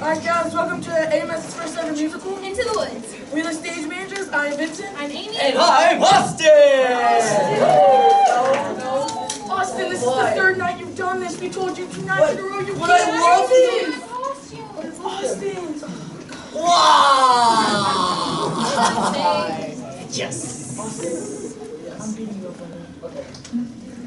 Alright guys, welcome to AMS's first ever musical, Into the Woods. We're the stage managers. I'm Vincent. I'm Amy. And I'm Austin! Austin, this is the third night you've done this. We told you 2 nights in a row you But I love it. Costume. Austin. Wow! Yes! I'm beating you up on that. Okay.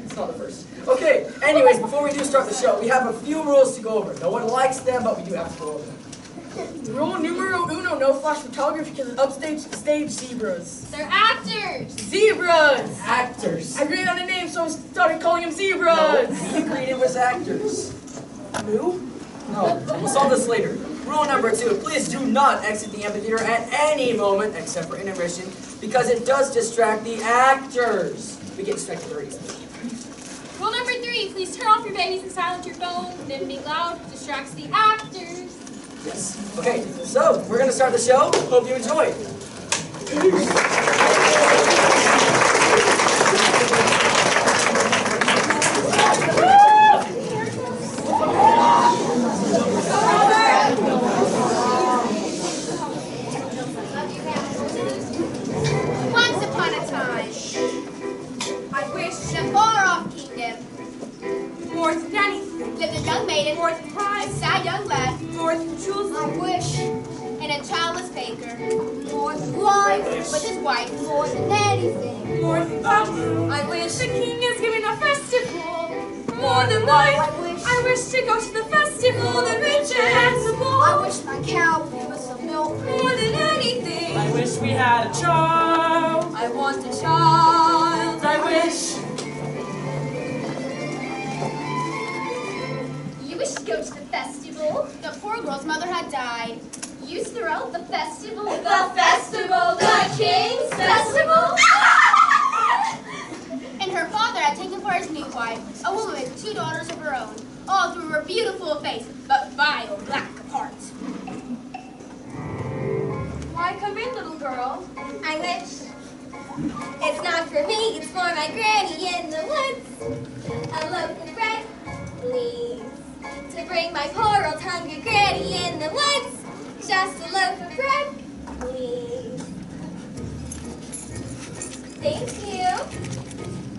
It's not the first. Okay, anyways, before we do start the show, we have a few rules to go over. No one likes them, but we do have to go over them. Rule numero uno, no flash photography because it's upstage stage zebras. They're actors. Zebras! Actors. I agreed on a name, so I started calling them zebras. No, we agreed it was actors. Who? No, we'll solve this later. Rule number 2, please do not exit the amphitheater at any moment except for intermission because it does distract the actors. We get distracted very easily. Rule number 3, please turn off your babies and silence your phones. Them being loud distracts the actors. Yes. Okay, so we're going to start the show. Hope you enjoy. Once upon a time, I wish in a far-off kingdom, more than anything, lived a young maiden, more than pride, a sad young lad, more than truth, I wish, and a childless baker, more than life, with his wife, more than anything, more than love. I wish the king is giving a festival, more than life. I wish to go to the festival, the rich and handsome. I wish my cow would give us some milk, more than anything. I wish we had a child. I want a child. I wish. You wish to go to the festival? The poor girl's mother had died. You threw out the festival? The festival? The king's festival? And her father had taken for his new wife a woman with 2 daughters of her own, all through her beautiful face, but vile black of heart. Why, come in, little girl. I wish. It's not for me, it's for my granny in the woods. A loaf of bread, please. To bring my poor old hungry granny in the woods. Just a loaf of bread, please. Thank you.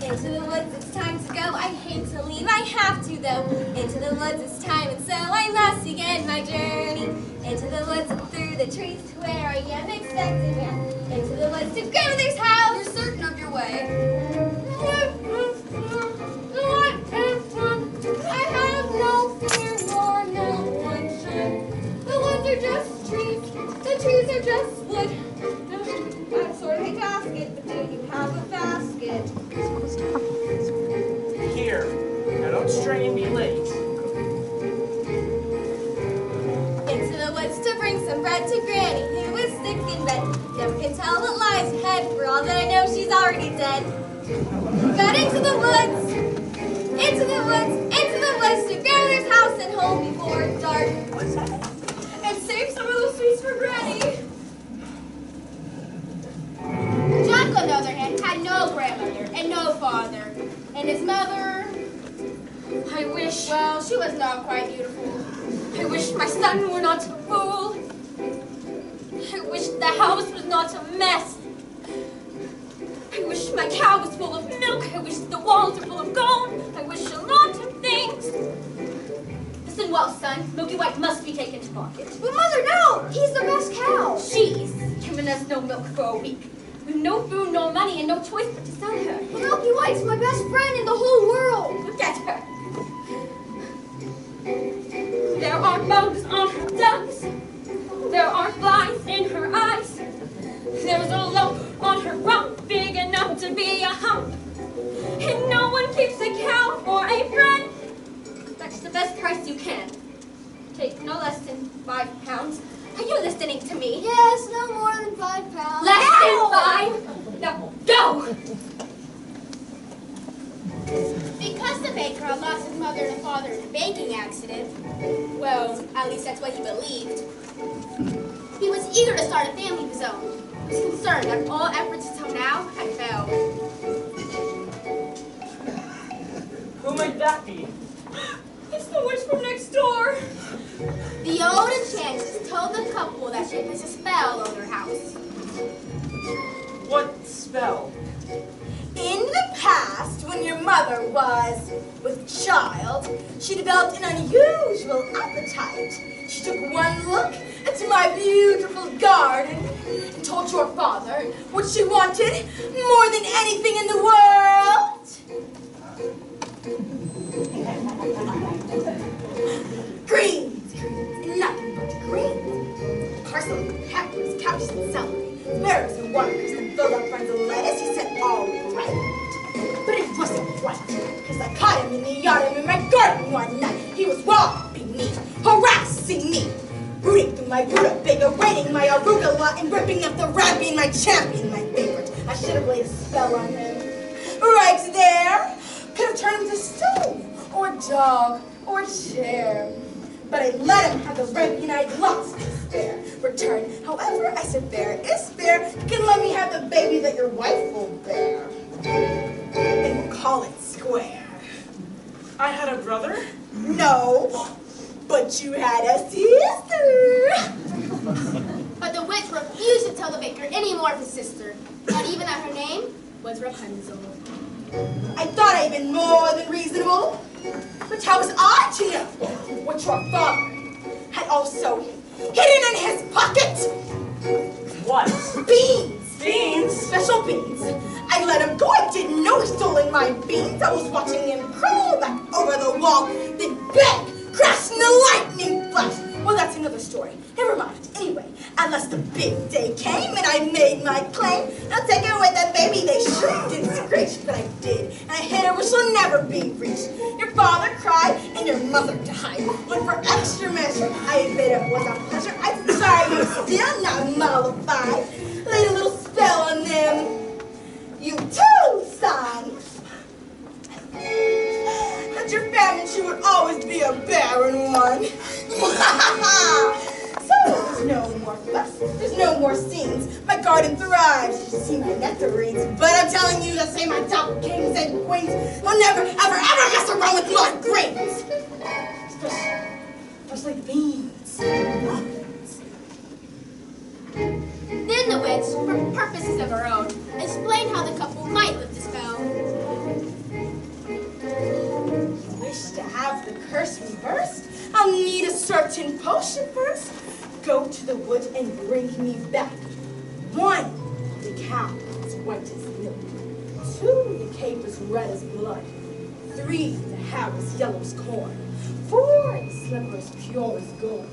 Into the woods, it's time to go. I hate to leave, I have to though. Into the woods, it's time, and so I must begin my journey. Into the woods and through the trees to where I am expected. Into the woods to grandmother's house. You're certain of your way. I have no fear nor no one should. The woods are just trees. The trees are just wood. I'm sort of a basket, but do you have a basket? Here. Now don't stray and be late. Into the woods to bring some bread to Granny, who is sick in bed. Never can tell what lies ahead, for all that I know she's already dead. Got into the woods, into the woods, into the woods, to grandmother's house and home before dark. And save some of those sweets for Granny. Jack, on the other hand, had no grandmother and no father. And his mother, I wish, well, she was not quite beautiful. I wish my son were not a fool. I wish the house was not a mess. I wish my cow was full of milk. I wish the walls were full of gold. I wish a lot of things. Listen well, son. Milky White must be taken to market. But mother, no! He's the best cow. She's given us no milk for a week. We've no food, no money, and no choice but to sell her. But Milky White's my best friend in the whole world. Look at her. There are bugs on her ducks. There are flies in her eyes. There's a lump on her rump big enough to be a hump. And no one keeps a cow for a friend. That's the best price you can. Take no less than £5. Are you listening to me? Yes, no more than £5. Less than 5? Now, go! Because the baker had lost his mother and father in a banking accident, well, at least that's what he believed, he was eager to start a family of his own. He was concerned that all efforts until now had failed. Who might that be? It's the witch from next door. The old enchantress told the couple that she had placed a spell on their house. What spell? In the past, when your mother was with child, she developed an unusual appetite. She took one look into my beautiful garden and told your father what she wanted more than anything in the world. Greens, and nothing but greens. Parsley, peppers, cabbages, and celery, asparagus, and watercress, and filled up front of lettuce. He said all right. But it wasn't right, because I caught him in the yard in my garden one night. He was robbing me, harassing me, rooting through my rutabaga, raiding my arugula, and ripping up the rat being my champion, my favorite. I should have laid a spell on him. Right there. Could have turned him to stone, or a dog, or a chair. But I let him have the ramping I'd lost to spare. Return, however, I said fair is fair. You can let me have the baby that your wife will bear. And we'll call it square. I had a brother? No, but you had a sister. But the witch refused to tell the baker any more of his sister, not even that her name was Rapunzel. I thought I'd been more than reasonable. But how was I to know what your father had also hidden in his pocket? What? Beans! Beans? Special beans. I let him go. I didn't know he stole my beans. I was watching him crawl back over the wall, then bang! Crash in the lightning flash. Well, that's another story. Never mind. Anyway, at last the big day came, and I made my claim. I'll take away that baby. They shrieked and screeched, but I did. And I hid her where she'll never be reached. Your father cried, and your mother died. But for extra measure, I admit it was a pleasure. I'm sorry you're still not mollified. Laid a little spell on them. You too, son. That your family she would always be a barren one. So there's no more fuss, there's no more scenes. My garden thrives, you should see my nectarines. But I'm telling you to say my top kings and queens will never, ever, ever mess around with my greens. Especially beans. Then the witch, for purposes of her own, explained how the couple might lift the spell. Wish to have the curse reversed? I'll need a certain potion first. Go to the woods and bring me back 1, the cow as white as milk. 2, the cape as red as blood. 3, the hair as yellow as corn. 4, the slipper as pure as gold.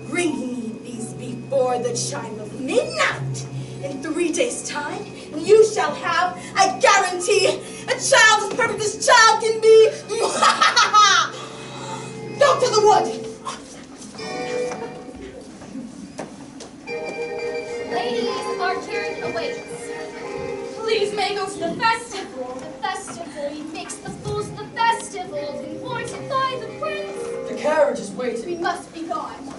Bring me these before the chime of midnight. In 3 days' time, you shall have, I guarantee, a child as perfect as child can be. Go to the wood. Ladies, our carriage awaits. Please may go to the festival. The festival, he makes the fools the festival, appointed by the prince. The carriage is waiting. We must be gone.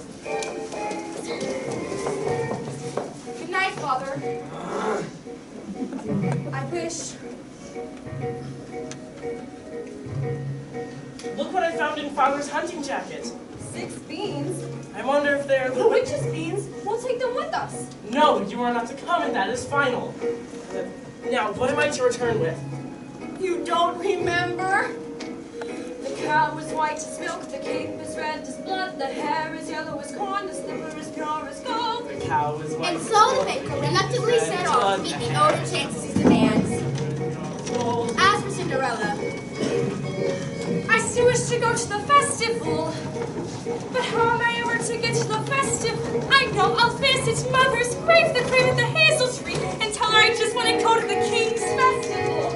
Good night, Father. I wish. Look what I found in Father's hunting jacket. 6 beans? I wonder if they're The witch's beans? We'll take them with us. No, you are not to come, and that is final. Now, what am I to return with? You don't remember? The cow is white as milk, the cape is red as blood, the hair is yellow as corn, the slipper is pure as gold. The cow is white. And so the baker reluctantly set off to meet the old enchantress's demands. As for Cinderella, I still wish to go to the festival. But how am I ever to get to the festival? I know I'll visit Mother's grave, the grave of the hazel tree, and tell her I just want to go to the King's festival.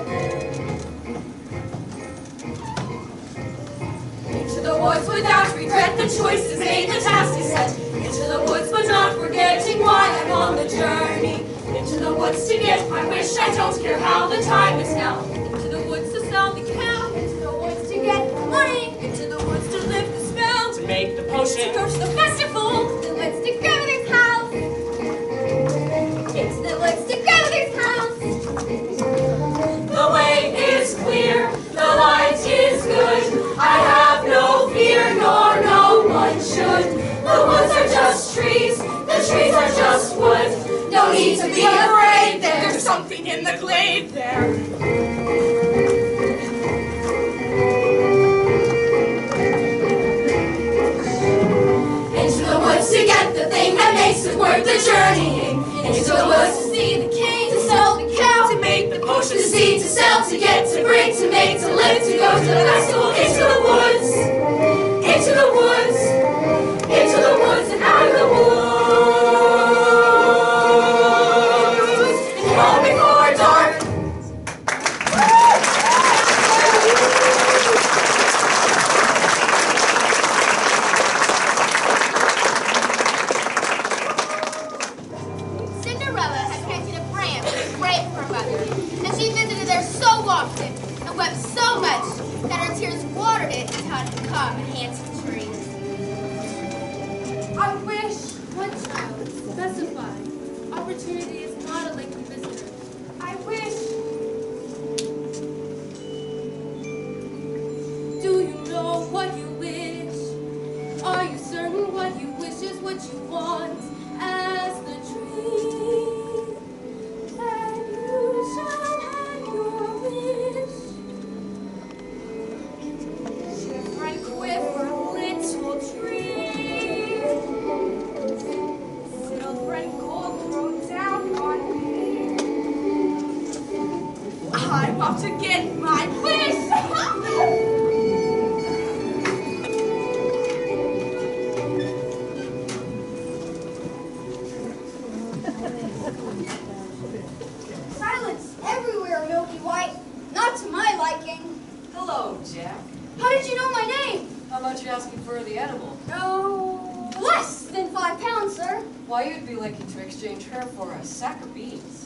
Into the woods without regret, the choice is made, the task is set. Into the woods but not forgetting why I'm on the journey. Into the woods to get my wish, I don't care how, the time is now. Into the woods to sell the cow, into the woods to get money, into the woods to lift the spell, To make the potion. to go to the festival, the woods to grandmother's house. into the woods to no need to be afraid. There's something in the glade there. Into the woods to get the thing that makes it worth the journeying. Into the woods to see the king, to sell the cow, to make the potion, to see, to sell, to get, to bring, to make, to live, to go to the festival. Into the woods, into the woods, into the woods and out of the woods. And all before dark. Cinderella had planted a branch in the grave of her mother, and she visited there so often and wept so much that her tears watered it until it had become a handsome tree. I wish one child specified. Opportunity is not a lengthy visitor. I wish. Do you know what you wish? Are you certain what you wish is what you want? As the dream, then you shall have your wish. Shiver and quiver, little tree. Silver and gold thrown down on me. I'm off to get my wish. Silence everywhere, Milky White. Not to my liking. Hello, Jack. How did you know my name? How much you asking for the animal? Oh, less than 5 pounds, sir. Why, you'd be liking to exchange her for a sack of beans.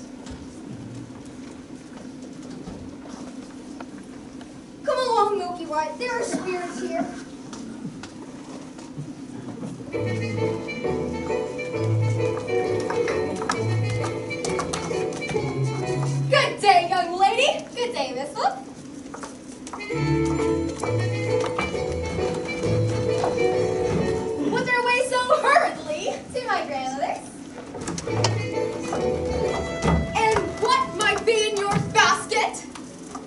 Come along, Milky White. There are spirits here. Good day, young lady. Good day, Missile. What's our way so hurriedly to my grandmother's? And what might be in your basket?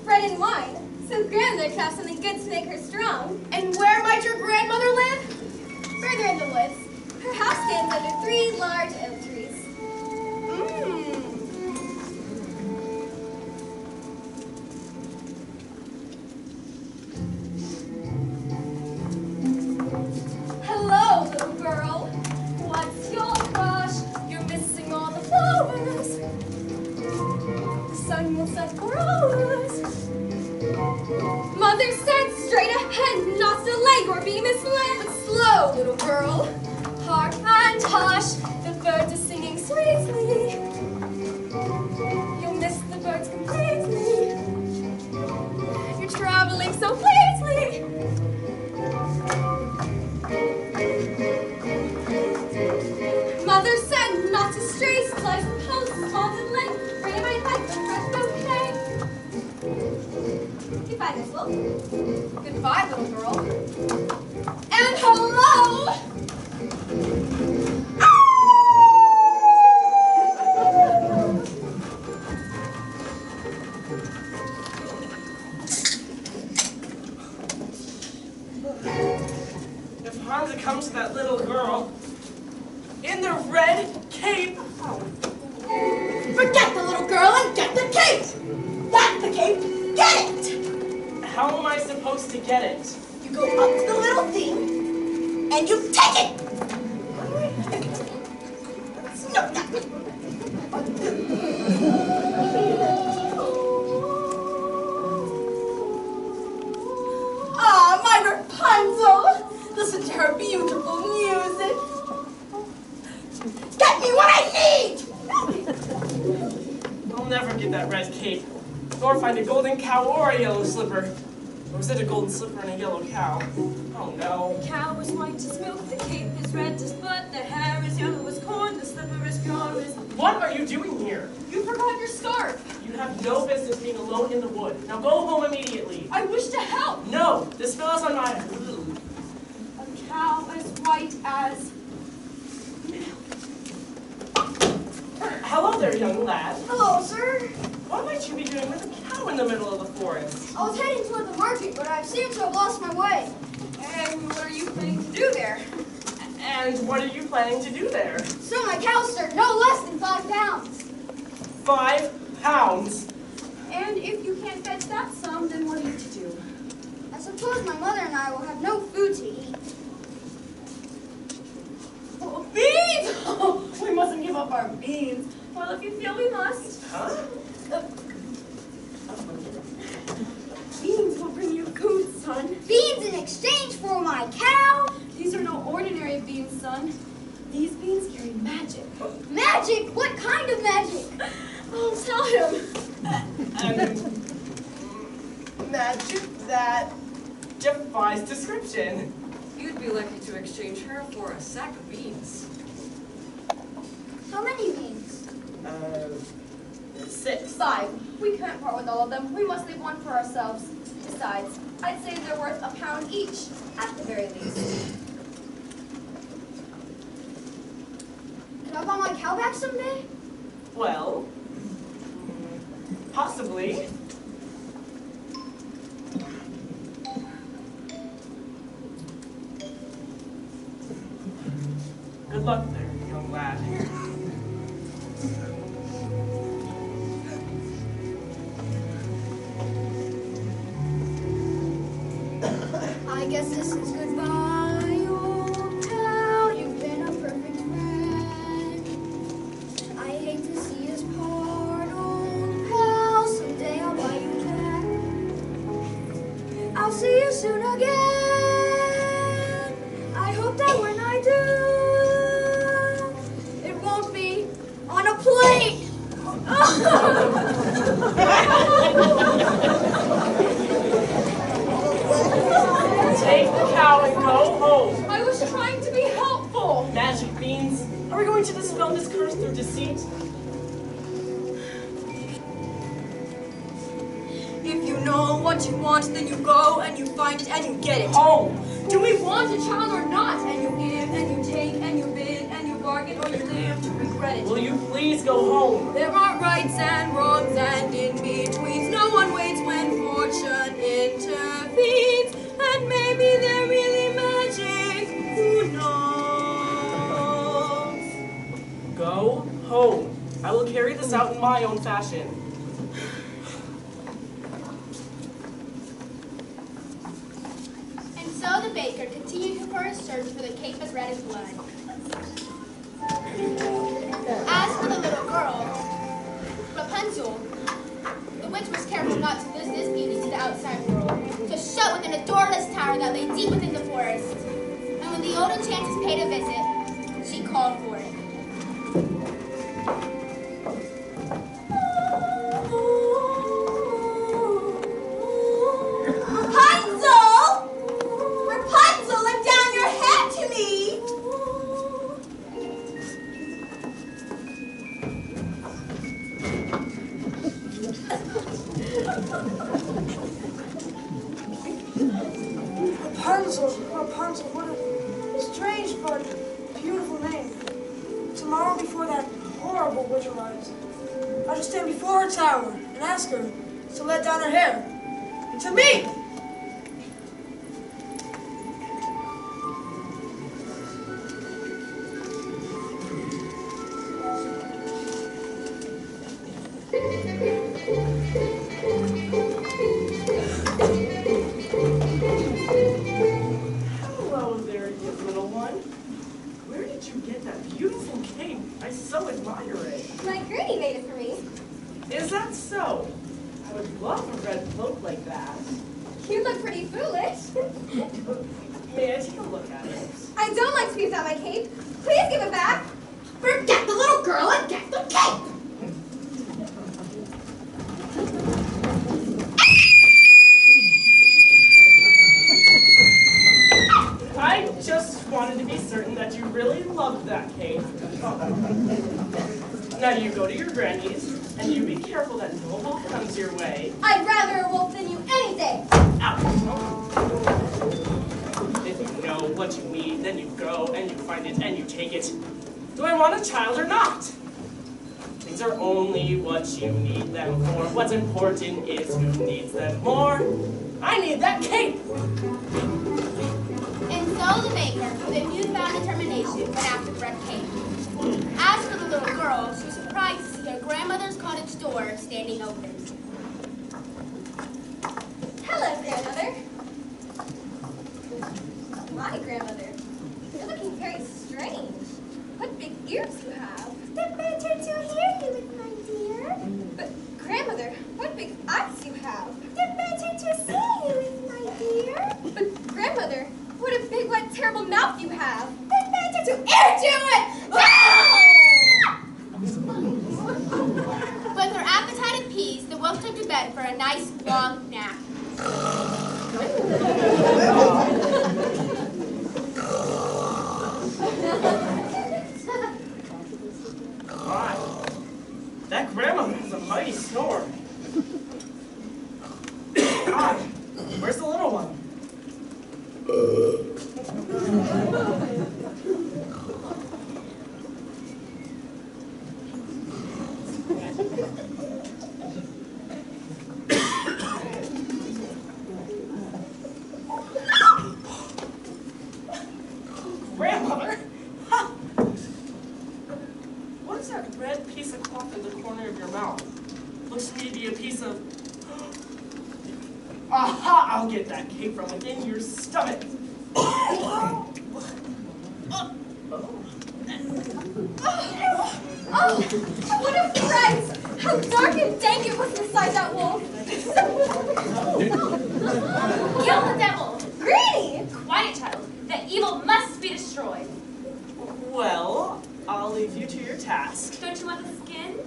Bread and wine. So grandmother could have something good to make her strong. And where might your grandmother live? Further in the woods. Her house stands under 3 large oak trees. Hello, little girl. What's your crush? You're missing all the flowers. The sun will set for hours. Mother said straight ahead, not delay or be misled. But slow, little girl. Hark and hush, the birds are singing sweetly. You'll miss the birds completely. You're traveling so fleetly. Mother said not to stray, slice the post, small delay. Bring my life a fresh bouquet. Goodbye, Miss Will. Goodbye, little girl. And hello! If Hansa comes to that little girl in the red cape. Forget the little girl and get the cape! That's the cape! Get it! How am I supposed to get it? You go up to the little thing and you take it! No, no. Ah, my Rapunzel! Listen to her beautiful music. Get me what I need! I'll never get that red cape, nor find a golden cow or a yellow slipper. Or is it a golden slipper and a yellow cow? Oh no. The cow is white as milk, the cape is red as blood, the hair is yellow as corn, the slipper is pure as... What are you doing here? You forgot your scarf. You have no business being alone in the wood. Now go home immediately. I wish to help. No, this fellow's on my... A cow as white as... Hello there, young lad. Hello, sir. What might you be doing with a cow in the middle of the forest? I was heading toward the market, but I seem to have lost my way. And what are you planning to do there? And what are you planning to do there? So my cow, sir, no less than 5 pounds. 5 pounds? And if you can't fetch that sum, then what are you to do? I suppose my mother and I will have no food to eat. Oh, beans! Oh, we mustn't give up our beans. Well, if you feel we must. Huh? Beans will bring you food, son. Beans in exchange for my cow? These are no ordinary beans, son. These beans carry magic. Magic? What kind of magic? Oh, tell him. Magic that defies description. You'd be lucky to exchange her for a sack of beans. How many beans? 6. 5. We can't part with all of them. We must leave one for ourselves. Besides, I'd say they're worth a pound each, at the very least. Can I buy my cow back someday? Well, possibly. Good luck there, young lad. I guess this is goodbye, old cow. You've been a perfect friend. I hate to see us part, old pal. Someday I'll buy you back. I'll see you soon again. I hope that when I do, it won't be on a plate. Take the cow and go home. I was trying to be helpful. Magic beans. Are we going to dispel this curse through deceit? If you know what you want, then you go and you find it and you get it. Home. Do we want a child or not? And you give and you take and you bid and you bargain or you live to regret it. Will you please go home? There are rights and wrongs and in-betweens. No one waits when fortune intervenes. And maybe they're really magic. Who knows? Go home. I will carry this out in my own fashion. And so the baker continued for his search for the cape as red as blood. As for the little girl, Rapunzel, the witch was careful not to lose this beauty to the outside world, to shut within a doorless tower that lay deep within the forest. And when the old enchantress paid a visit, she called for it. Rapunzel! Rapunzel, let down your head to me! Rapunzel, what a strange but beautiful name. Tomorrow, before that horrible witch arrives, I shall stand before her tower and ask her to let down her hair. And to me! Hello there, you little one. Where did you get that beautiful cape? I so admire it. My granny made it for me. Is that so? I would love a red cloak like that. You look pretty foolish. May I take a look at it? I don't like to be without my cape. Please give it back. Forget the little girl and get the cape. I just wanted to be certain that you really loved that cape. Now you go to your granny's, and you be careful that no wolf comes your way. I'd rather a wolf than you any day. Ow. If you know what you need, then you go, and you find it, and you take it. Do I want a child or not? Things are only what you need them for. What's important is who needs them more. I need that cape! And so the baker, with a newfound determination, went after bread cake. As for the little girl, she was surprised to see her grandmother's cottage door standing open. Hello, grandmother. My grandmother. You're looking very strange. What big ears you have. They're better to hear you with, my dear. But, grandmother, what big eyes you have. They're better to see you with, my dear. But, grandmother, what a big, wet, terrible mouth you have. They're better to ear to it. With her appetite appeased, the wolf took to bed for a nice long nap. My, that grandmother has a mighty snore. God, where's the little one? Grandmother! Ha! What is that red piece of cloth in the corner of your mouth? Looks to me to be a piece of... Aha! I'll get that cake from within your stomach. Oh, what a fright! How dark and dank it was beside that wolf! Kill the devil! Granny! Quiet, child. That evil must be destroyed. Well, I'll leave you to your task. Don't you want the skin?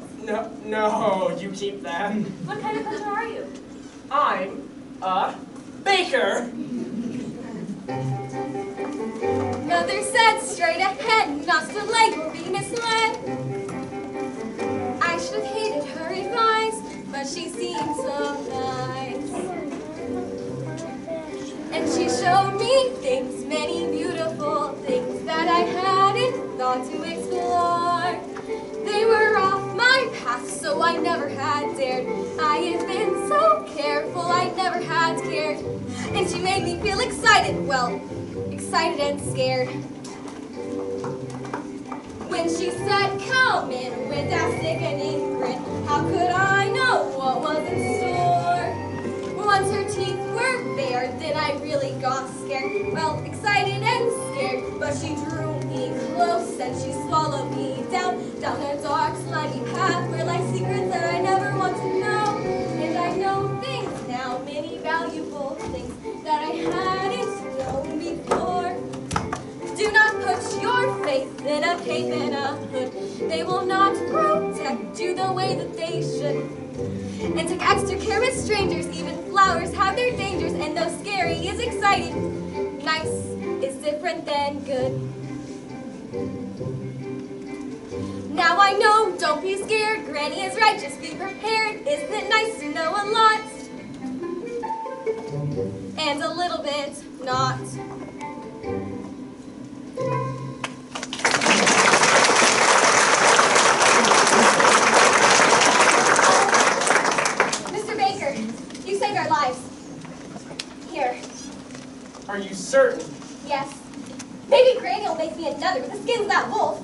No, you keep them. What kind of butcher are you? I'm a baker. Mother said straight ahead, not to leg or be misled. I should have hated her advice, but she seemed so nice. And she showed me things, many beautiful things that I hadn't thought to explore. They were off my path, so I never had dared. I had been so careful, I never had cared. And she made me feel excited, well, excited and scared. When she said, come in with that sickening grin, how could I know what was in store? Once her teeth were bare, then I really got scared. Well, excited and scared, but she drew me close and she swallowed me down a dark, slimy path where lie secrets that I never want to know. And I know things now, many valuable things that I hadn't known before. Do not put your faith in a cape and a hood. They will not protect you the way that they should. And take extra care with strangers. Even flowers have their dangers. And though scary is exciting, nice is different than good. Now I know, don't be scared. Granny is right, just be prepared. Isn't it nice to know a lot? And a little bit not. Mr. Baker, you saved our lives. Here. Are you certain? Yes. Maybe Granny will make me another with the skin of that wolf.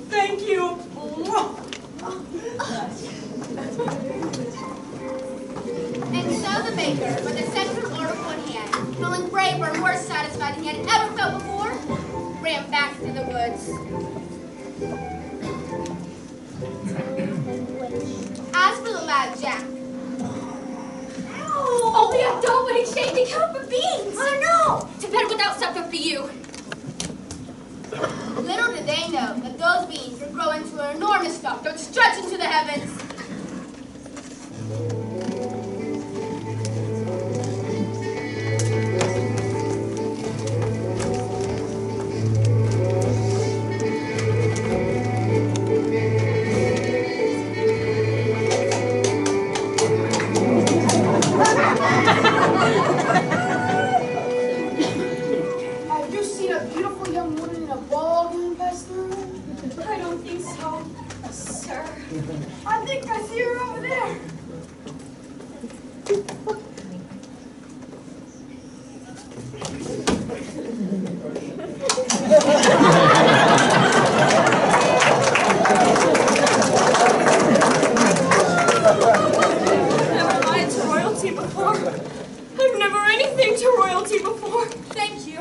Thank you. And so the baker, with a sacred oracle in hand, feeling braver and more satisfied than he had ever felt before, ran back to the woods. As for the lad Jack, Only a dough would exchange me count for beans! oh no! To bed without supper for you! Little did they know that those beans would grow into an enormous stalk that would stretch into the heavens. Have you seen a beautiful young woman in a ball going past the room? I don't think so, sir. I think I see her over there. Never lied to royalty before. I've never anything to royalty before. Thank you.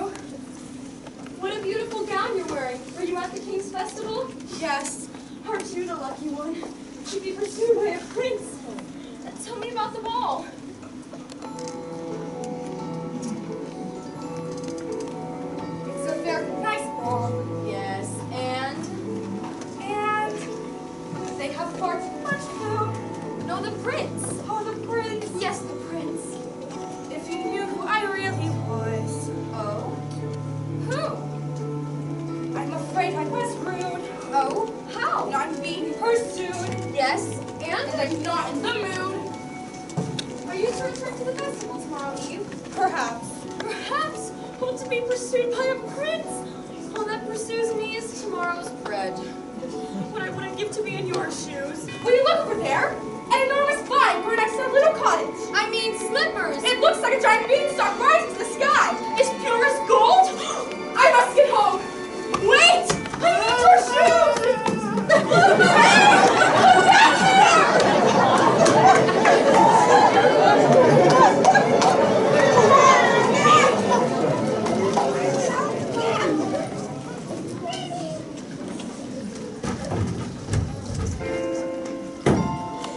What a beautiful gown you're wearing. Were you at the King's Festival? Yes, aren't you the lucky one? To be pursued by a prince. Tell me about the ball. It's a very nice ball. Yes, and They have far too much food. no, the prince. Oh, the prince. Yes, the prince. If you knew who I really was. Oh. Who? I'm afraid I was rude. Oh, how? And I'm being pursued. Yes, And and I'm not in the mood. are you to return to the festival tomorrow eve? Perhaps. Perhaps. Well, to be pursued by a prince. All that pursues me is tomorrow's bread. What I wouldn't give to be in your shoes. Will you look over there? An enormous vine grew next to a little cottage. I mean slippers. It looks like a giant beanstalk rising to the sky. It's pure as gold. I must get home. Wait! I need your shoes!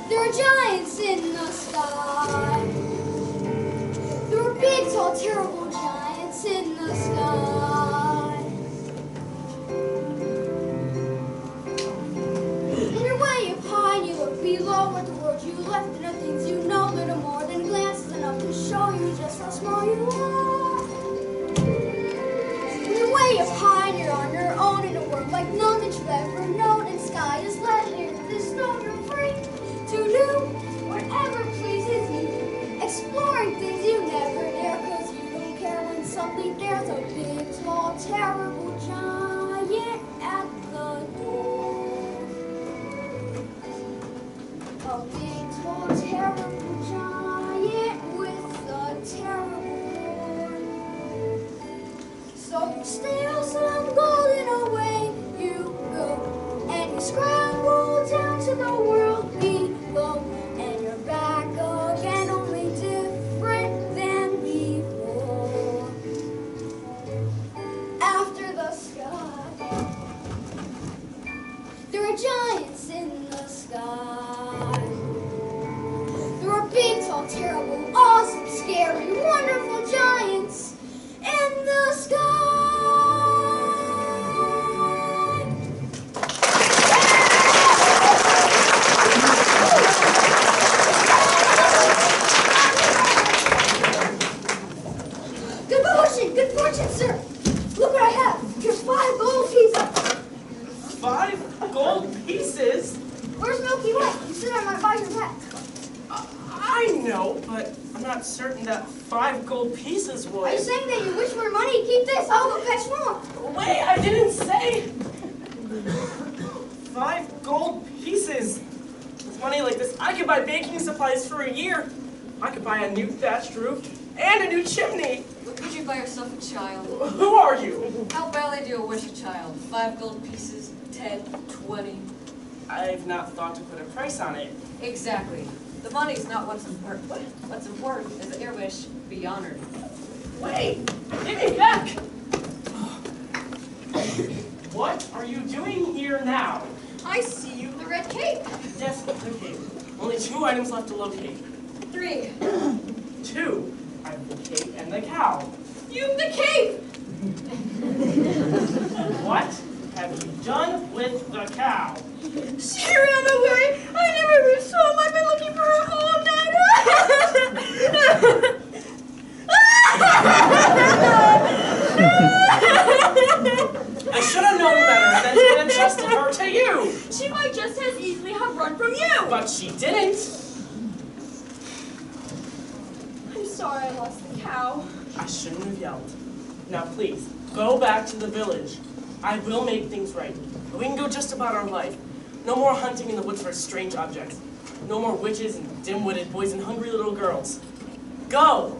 There are giants in the sky. There are big, tall, terrible giants in the sky. In your way up high, and you look below at the world you left and the things you know. Little more than a glance is enough to show you just how small you are. In your way up high, and you're on your own in a world like none that you've ever known. And sky is legendary. There's no you're free to do whatever pleases you, exploring things you never dare, cause you don't care when suddenly there's a big, tall, terrible giant at the door. A big, tall, terrible giant with a terrible horn. So you steal some gold and away you go, and you scramble down to the world below, and you're back again, only different than before. After the sky, there are giants in the sky. There are big, tall, terrible, awesome, scary, wonderful giants in the sky. Good fortune, sir. Look what I have. Here's 5 gold pieces. 5 gold pieces? Where's Milky Way? You said I might buy your back. I know, but I'm not certain that 5 gold pieces would. Are you saying that you wish for money? Keep this. I'll go fetch more. Wait, I didn't say 5 gold pieces. With money like this, I could buy baking supplies for a year. I could buy a new thatched roof and a new chimney. What could you buy yourself a child? Who are you? How badly do you wish a child? 5 gold pieces, 10, 20. I've not thought to put a price on it. Exactly. The money's not what's important. What's important is that your wish be honored. Wait! Give me back! What are you doing here now? I see you in the red cape. Yes, the cape. Only 2 items left to locate. 3. 2. I have the cape and the cow. You've the cape. What have you done with the cow? She ran away. I never reached home. I've been looking for her all night. I should have known better than to entrust her to you. She might just as easily have run from you. But she didn't. I'm sorry I lost the cow. I shouldn't have yelled. Now please, go back to the village. I will make things right. We can go just about our life. No more hunting in the woods for strange objects. No more witches and dim-witted boys and hungry little girls. Go!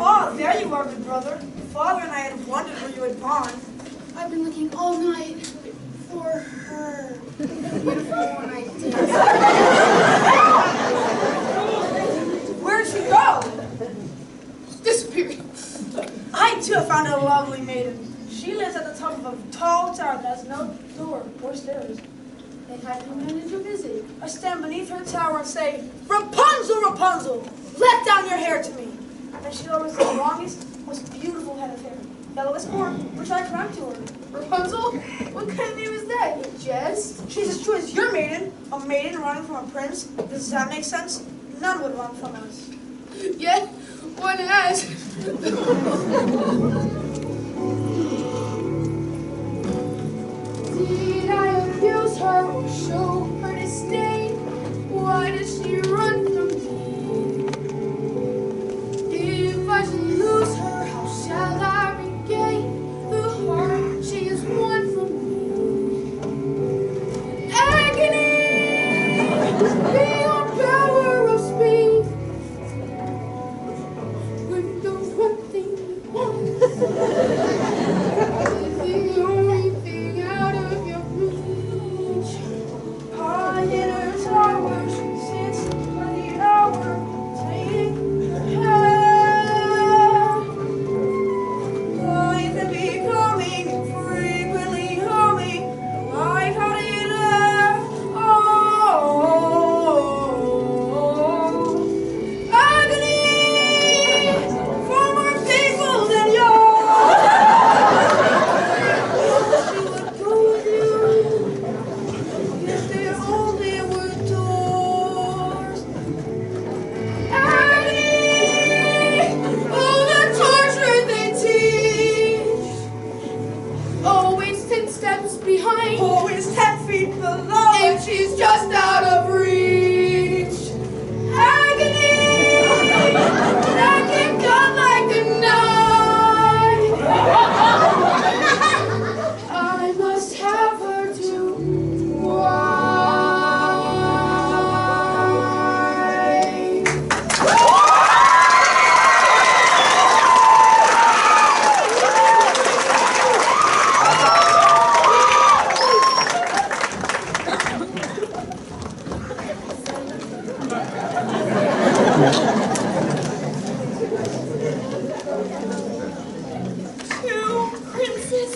Oh, there you are, good brother. Father and I had wondered where you had gone. I've been looking all night for her. Beautiful one I did. Where did she go? Disappeared. I too have found a lovely maiden. She lives at the top of a tall tower that has no door or stairs. They had come in to visit. I stand beneath her tower and say, Rapunzel, Rapunzel, let down your hair to me. And she lowers the longest, most beautiful head of hair, yellow as corn, which I crown to her. Rapunzel? What kind of name is that? You jest? She's as true as your maiden, a maiden running from a prince. Does that make sense? None would run from us. Yet, one has. Did I abuse her or show her disdain? Why does she run from me? If I should lose her, how shall I regain the heart she has won from me? Agony beyond power of speech. When the one thing you want is the only thing out of your reach. High in her tower, she sits by the hour, taking her hand. Life and becoming, frequently humming, light-hearted air. Oh, agony for more people than yours. She would go with you. If there only were doors. Agony! Oh, the torture they teach! Always 10 steps behind, Always 10 feet below. and she's just out of reach. Agony! That can cut like a knife. I must have her to wife. Two princes,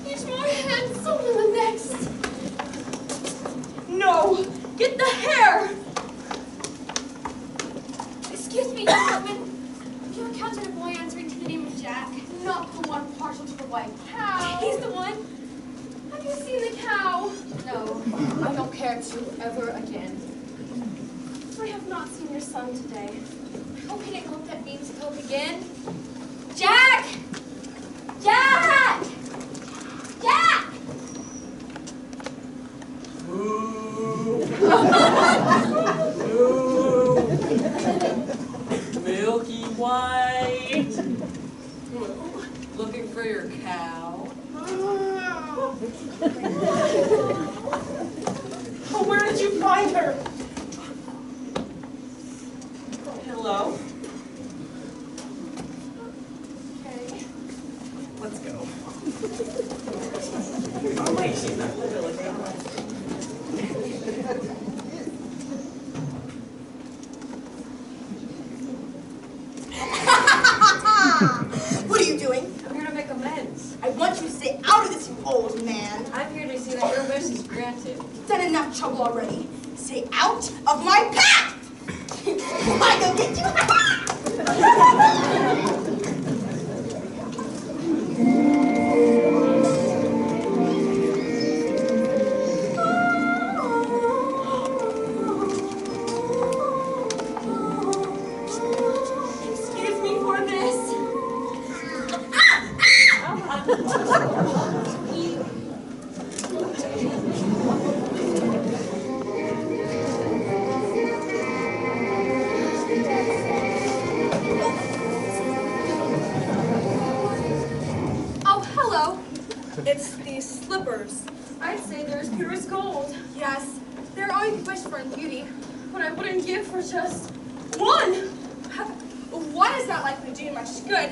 each more handsome than the next. No, get the hair. Excuse me, gentlemen. Have you encountered a boy answering to the name of Jack? Not the one partial to the white cow. He's the one. Have you seen the cow? No, I don't care to ever again. I have not seen your son today. How can it hope that means hope Again? Jack! Jack! Jack! Milky white. Looking for your cow. Oh, where did you find her? Hello? Okay. Let's go. Oh, wait, she's not literally. What are you doing? I'm here to make amends. I want you to stay out of this, you old man. I'm here to see that your wish is granted. You've done enough trouble already. Stay out of my path! I go get you. Excuse me for this. lovers. I'd say they're as pure as gold. Yes, they're all you could wish for in beauty. What I wouldn't give for just one. One is not likely to do you much good.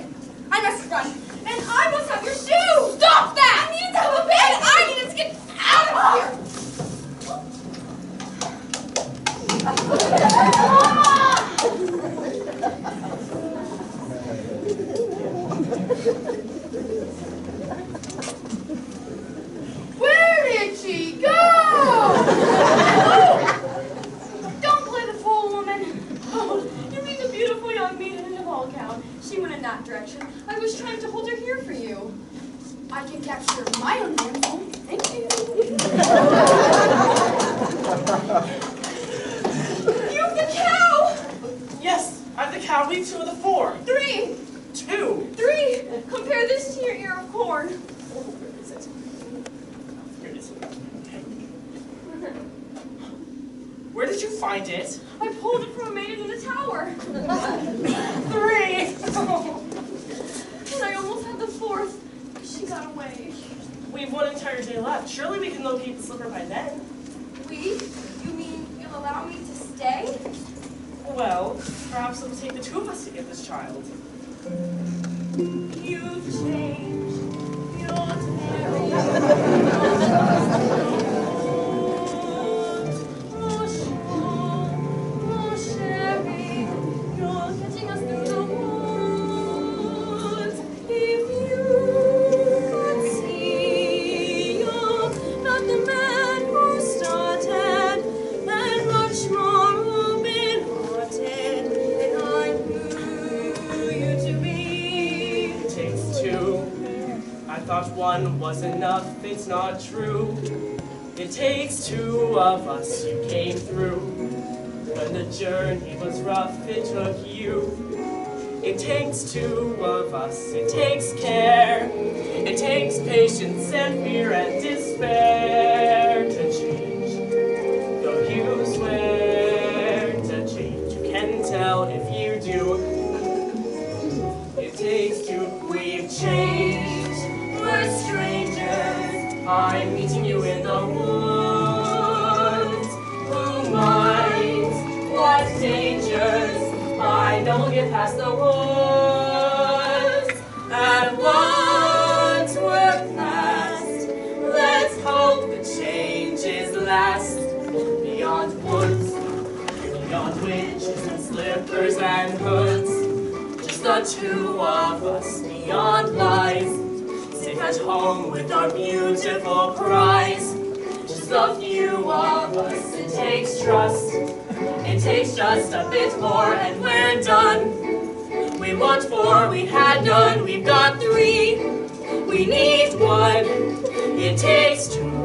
I must run, and I must have your shoes! Stop that! I need to have a bed! I need to get out of here! Where did she go? Don't play the fool, woman. Oh, you mean the beautiful young maiden in the ball gown. She went in that direction. I was trying to hold her here for you. I can capture my own man. Thank you. You have the cow! Yes, I have the cow. Leave 2 of the 4. 3! 2. 3! Compare this to your ear of corn. Where is it? Here it is. Where did you find it? I pulled it from a maiden in the tower. 3! And I almost had the 4th. She got away. We've 1 entire day left. Surely we can locate the slipper by then. We? You mean you'll allow me to stay? Well, perhaps it will take the 2 of us to get this child. You've changed. You're terrible. Oh, Sean. Oh, Sherry. You're catching us through the woods. If you could see, you're not the man who started, and much more open-hearted than I knew you to be. It takes 2. I thought 1 was enough. It's not true. It takes 2 of us. You came through. When the journey was rough, it took you. It takes 2 of us. It takes care. It takes patience and fear and despair to change. Though you swear to change, you can tell if you do. It takes 2. We've changed. We're strangers. I'm meeting you in the woods. Who minds what dangers? I know we'll get past the woods. And once we're past, let's hope the changes last. Beyond woods, beyond witches and slippers and hoods. Just the 2 of us beyond lies. Safe at home with our beautiful prize. Just a few of us, it takes trust. It takes just a bit more and we're done. We want 4, we had none, we've got 3. We need 1, it takes 2.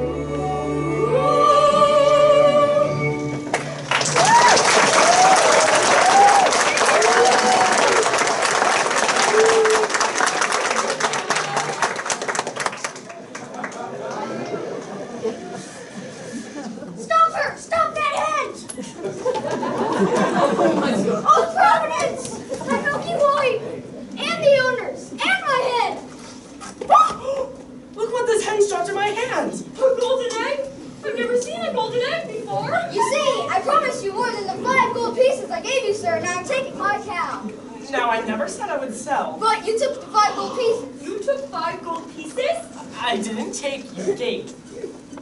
Stop her! Stop that head! Oh, Providence! My Milky Boy! And the owners! And my head! Look what this hen's dropped in my hand! A golden egg? I've never seen a golden egg before. You see, I promised you more than the 5 gold pieces I gave you, sir. Now I'm taking my cow. Now, I never said I would sell. But you took the 5 gold pieces. You took 5 gold pieces? I didn't take, you gave.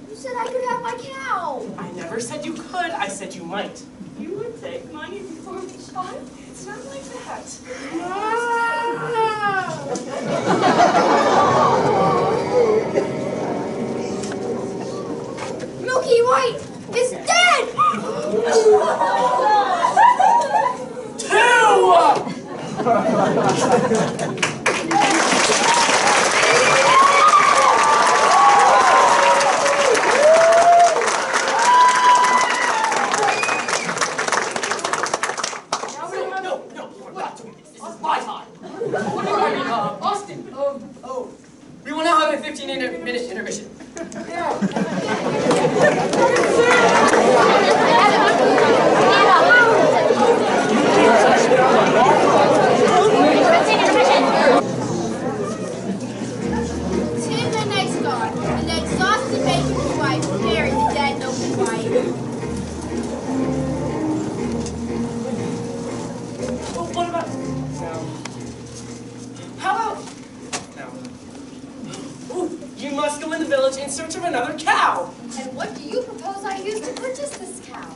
You said I could have my cow. I never said you could, I said you might. You would take money before we shot? It's not like that. Milky White is dead! 2! We will now have a 15-minute intermission. Tim the night's gone, and the exhaust roam in the village in search of another cow. And what do you propose I use to purchase this cow?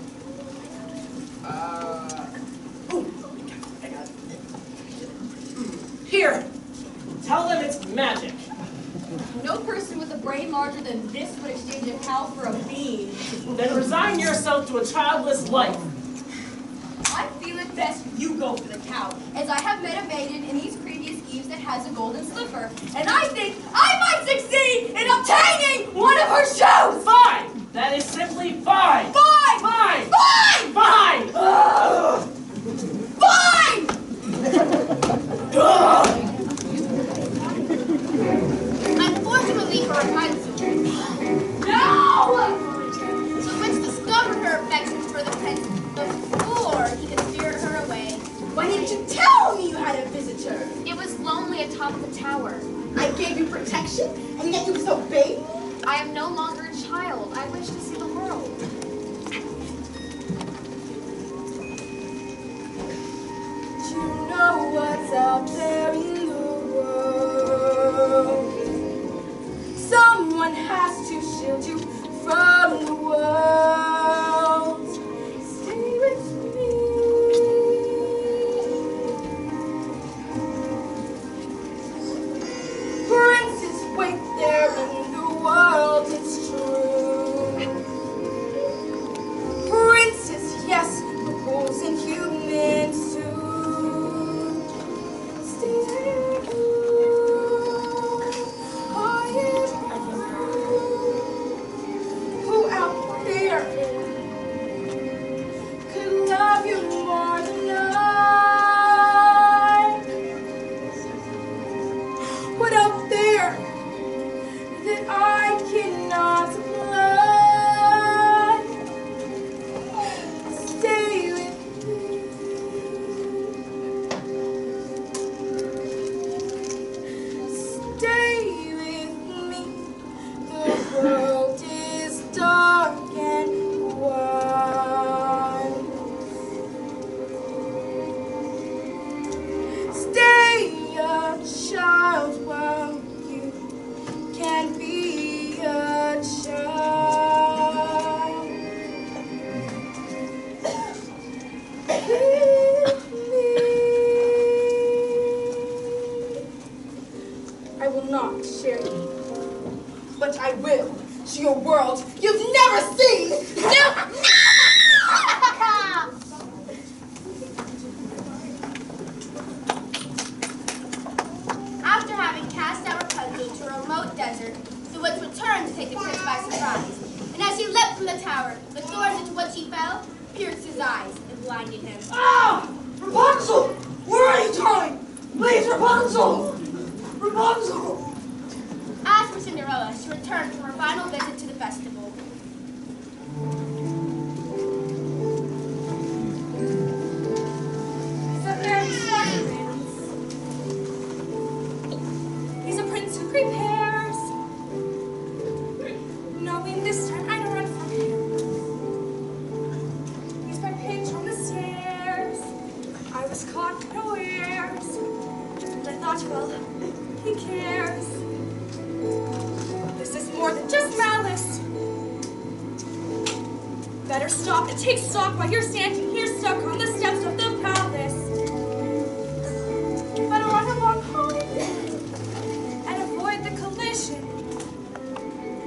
Here, tell them it's magic. No person with a brain larger than this would exchange a cow for a bean. Then resign yourself to a childless life. I feel it best you go for the cow, as I have met a maiden in these previous eves that has a golden slipper, and I think I might succeed in obtaining one of her shoes! Fine! That is simply fine! Fine! Fine! Fine! Fine! Fine! Unfortunately for Rapunzel, no! So let's discover her affections for the prince before he can spirit her away. Why didn't you tell me you had a visitor? It was lonely atop the tower. I gave you protection, and yet you disobeyed me? I am no longer a child. I wish to see the world. Do you know what's out there in the world? Someone has to shield you from the world. Stay with me. Princes wait there in the world, it's true. Princes, yes, but wolves and humans too. Stay with you. Are you who out there could love you more than I? What out there that I cannot supply? Stay with me. Stay with me. The world is dark and wide. Stay a child while you can be a child. With me. I will not share you, but I will to your world you've never seen. Never. After having cast out Rapunzel to a remote desert, the witch returned to take the prince by surprise. And as he leapt from the tower, the thorns into which he fell pierced his eyes and blinded him. Ah! Rapunzel! Where are you going? Please, Rapunzel! Rapunzel! As for Cinderella, she returned from her final visit to the festival. He's a prince who prepares, knowing this time I don't run from him. He's my page on the stairs. I was caught unawares, and I thought, well, he cares. This is more than just malice. Better stop and take stock while you're standing here stuck on the steps of the palace. Better run along home and avoid the collision.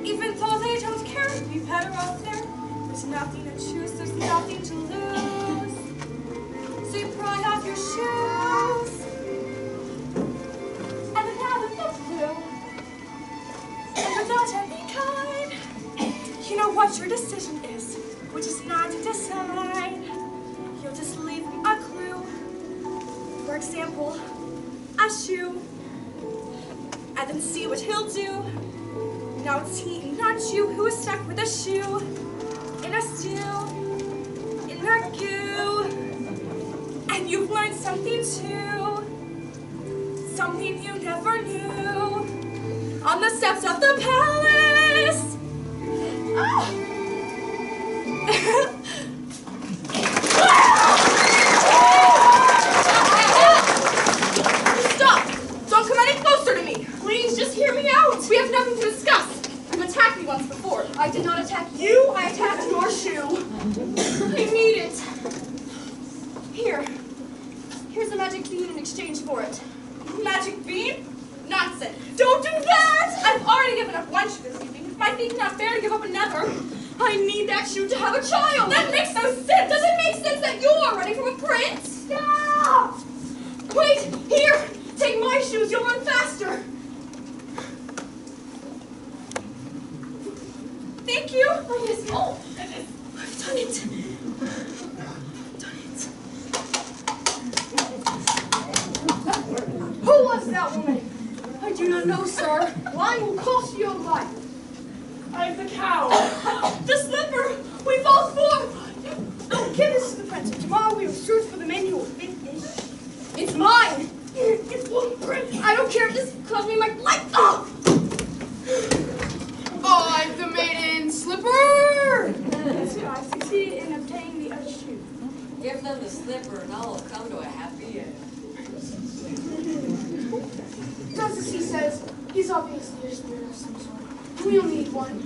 Even though they don't care, be better off there. There's nothing to choose, there's nothing to lose. So you pry off your shoes and then out of the blue, and without any kind, you know what your decision is, which is not to decide. You'll just leave him a clue. For example, a shoe, and then see what he'll do. Now it's he, not you, who is stuck with a shoe in a stew, in a goo. And you've learned something too, something you never knew. On the steps of the palace. Ah! Stop! Don't come any closer to me! Please, just hear me out! We have nothing to discuss! I did not attack you, I attacked your shoe. I need it. Here's a magic bean in exchange for it. Magic bean? Nonsense. Don't do that! I've already given up one shoe this evening. My feet cannot bear to give up another. I need that shoe to have a child. That makes no sense. Does it make sense that you're running from a prince? Stop! Wait, here, take my shoes, you'll run faster. Thank you. Oh, yes. Oh, I've done it. Who was that woman? I do not know, sir. Lying will cost you your life. I'm the cow. The slipper! We both four! Give this to the prince. Tomorrow we will search for the man who will fit this. It's mine! It's one prince. I don't care if this costs me my life! Oh! I'm the maiden slipper! I succeeded in obtaining the other shoe. Give them the slipper and all will come to a happy end. Just as he says, he's obviously a spirit of some sort. We'll need one.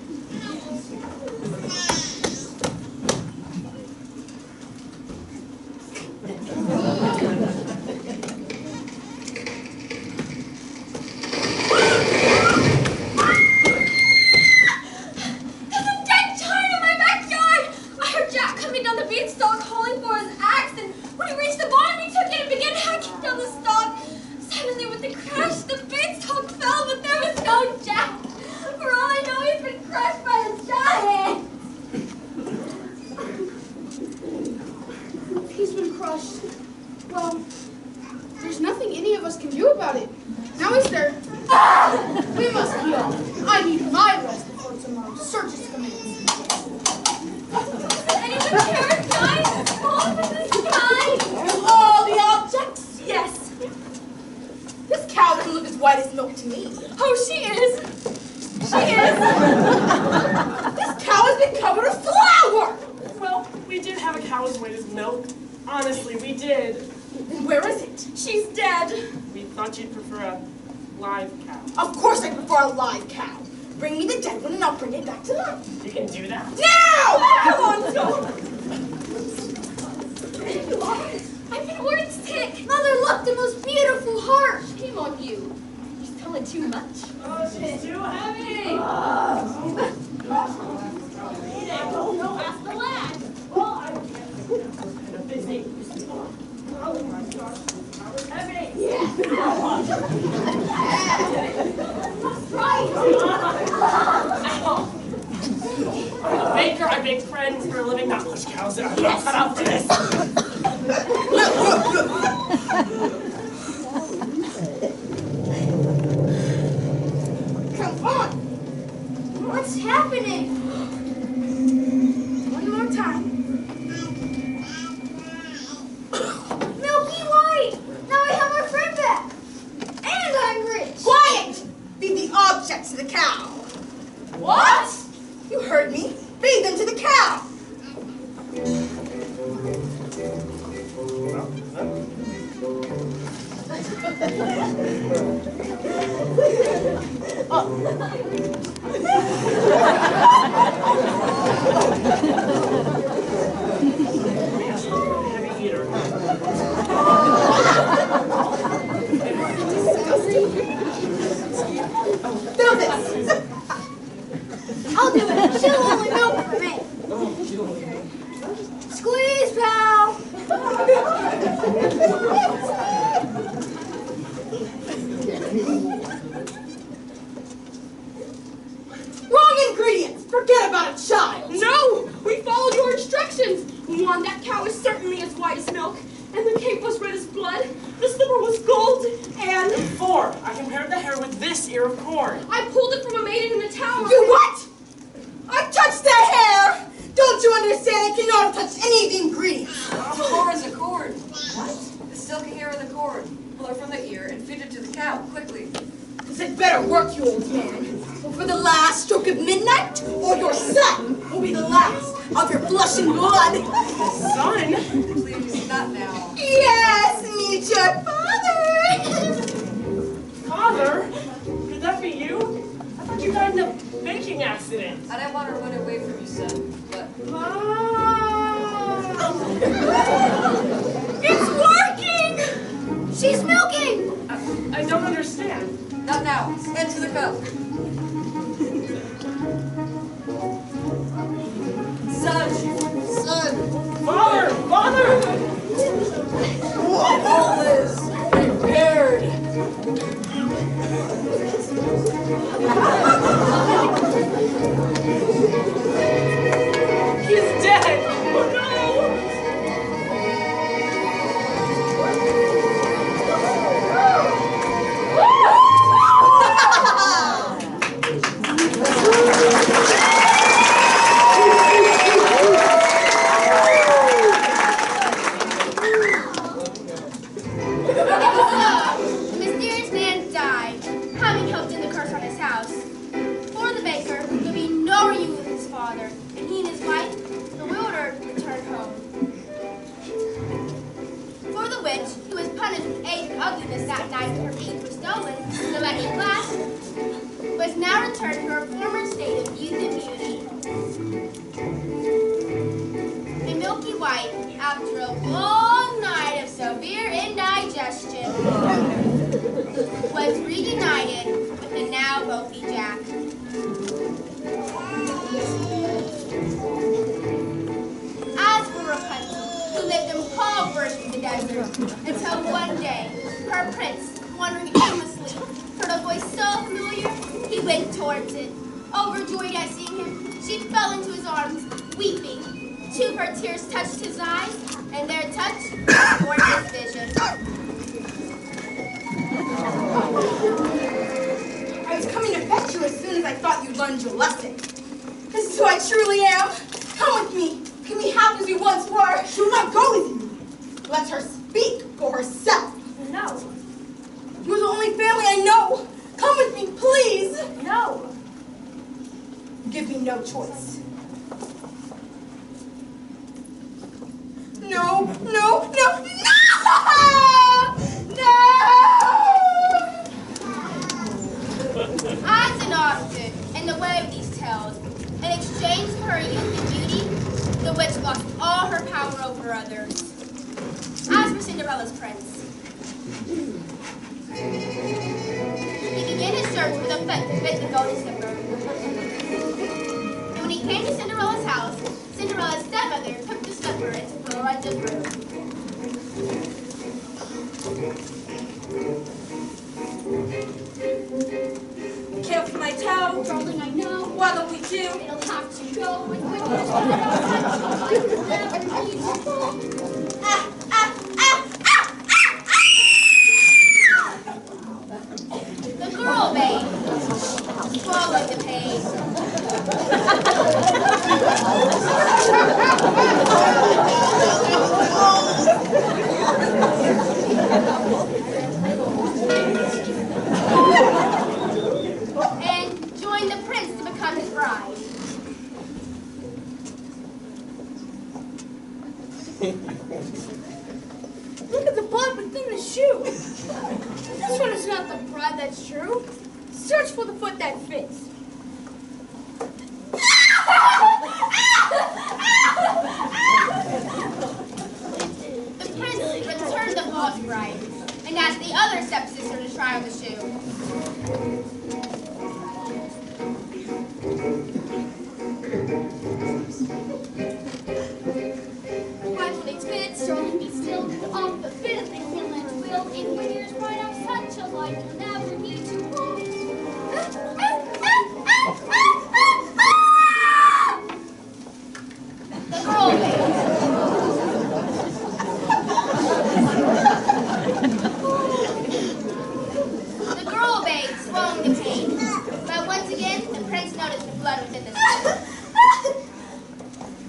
I didn't want to ruin understand. Not now. Into the cup. Son! Father! Father! All is prepared. He's dead! Oh no! The mysterious man died, having helped in the curse on his house. For the baker, there would be no reunion with his father, and he and his wife, bewildered, returned home. For the witch, who was punished with age and ugliness that night when her keys were stolen in the lucky glass, was now returned to her former state of youth and beauty. A milky white, after a long night of severe indigestion, was reunited with the now wealthy Jack. As for Rapunzel, who lived impoverished in the desert, until one day, her prince, wandering aimlessly, heard a voice so familiar, he went towards it. Overjoyed at seeing him, she fell into his arms, weeping. Two of her tears touched his eyes, and their touch restored his vision. I was coming to fetch you as soon as I thought you'd learned your lesson. This is who I truly am. Come with me. Can we have as we once were? She will not go with me. Let her speak for herself. No. You're the only family I know. Come with me, please. No. Give me no choice. No, no, no, no! No! As and often, in the way of these tales, in exchange for her youth and beauty, the witch lost all her power over others. As for Cinderella's prince, he began his search for the foot that fit the golden slipper. And when he came to Cinderella's house, Cinderella's stepmother took the slipper into Florinda's room. Careful, my toe. Darling, I know. Why don't we do? It'll have to go with The girl babe swallowed the pain. And joined the prince to become his bride. Look at the blood within the shoe. This one is not the bride that's true. Search for the foot that fits. The prince returned the false bride and asked the other stepsister to try on the shoe. Watch when it fits, darling, be still. Off the fit of the heel and will. In your ears, right out such a light, you'll never need to walk. The girl babe. The girl babe swallowed the pain, but once again the prince noticed the blood within the slipper.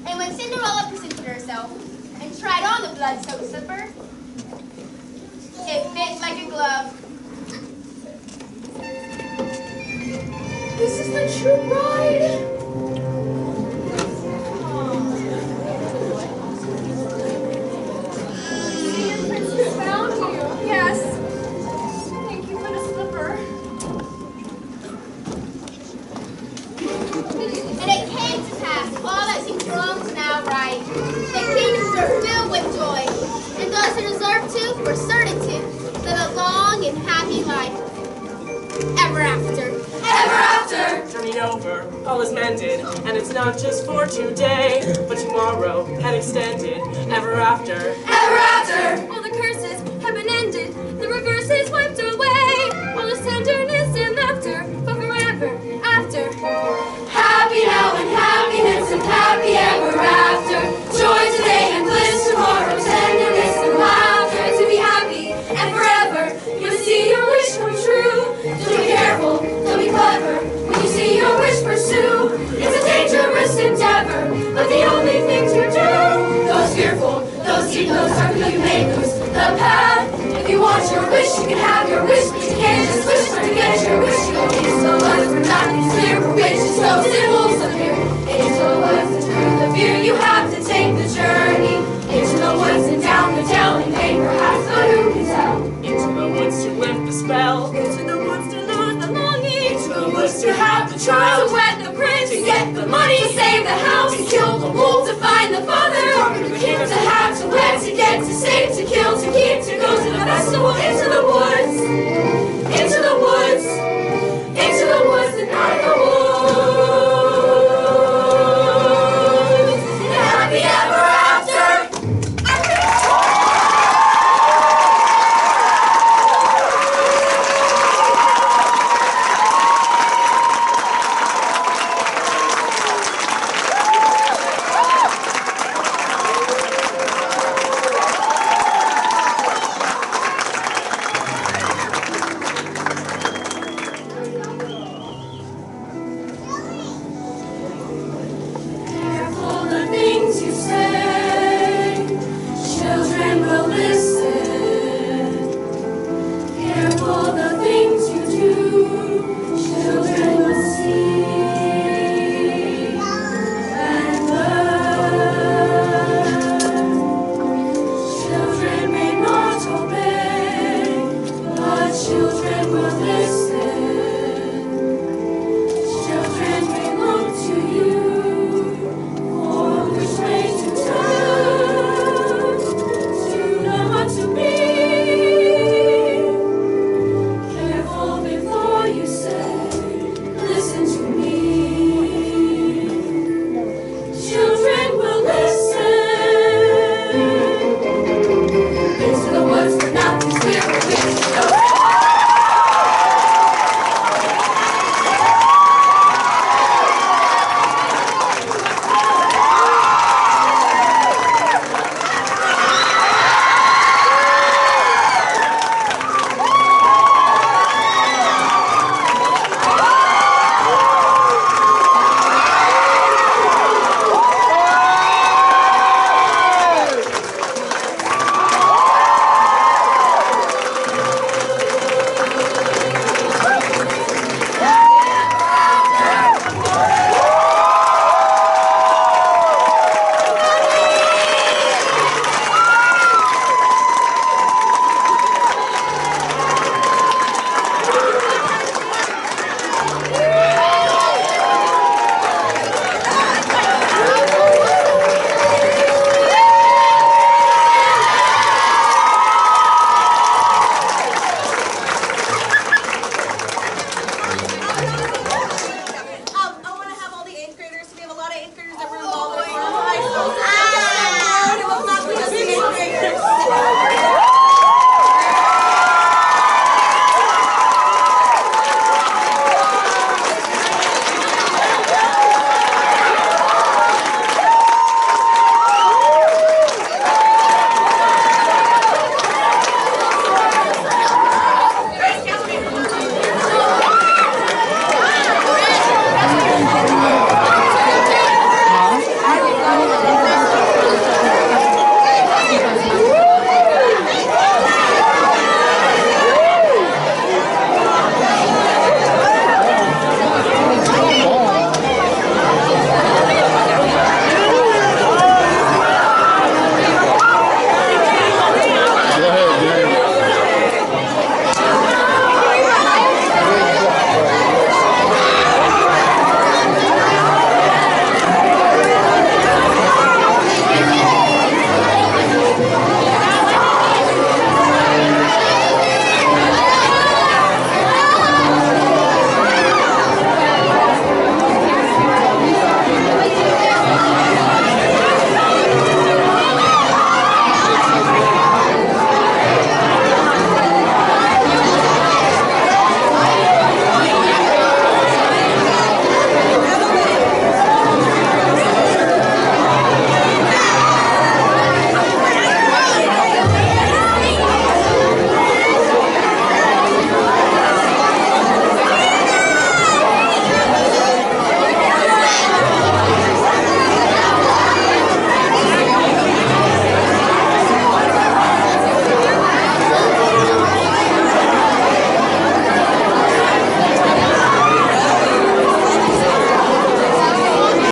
And when Cinderella presented herself and tried on the blood-soaked slipper, it fit like a glove. This is the true bride. The prince has found you. Yes. Thank you for the slipper. And it came to pass, all that seemed wrong was now right. The kingdoms were filled with joy, and those who deserved to, were certain to, live a long and happy life. over, all is mended, and it's not just for today, but tomorrow and extended, ever after. Ever after. All the curses have been ended, the reverse is wiped away. All is tenderness and laughter, but forever after. Happy now and happiness and happy ever after. Joy today and bliss tomorrow, tenderness and laughter. To be happy and forever, you see your wish come true. So be careful, so be clever, when you see your wish pursue. It's a dangerous endeavor, but the only thing to do. Those fearful, those deep, those dark, you may lose the path. If you want your wish, you can have your wish, but you can't just wish for to get your wish. You go into the woods where nothing's clear, where witches, ghosts, and wolves appear. Into the woods and through the fear, you have to take the journey. Into the woods and down the dell, in pain perhaps, but who can tell? Into the woods to lift the spell. Into the woods to lose the longing. Into the woods to have the child. To wed the prince, to get the money, to save the house, to kill the wolf, to find the father, to have, to wed, to get, to save, to kill, to keep, to go to the festival. Into the woods, into the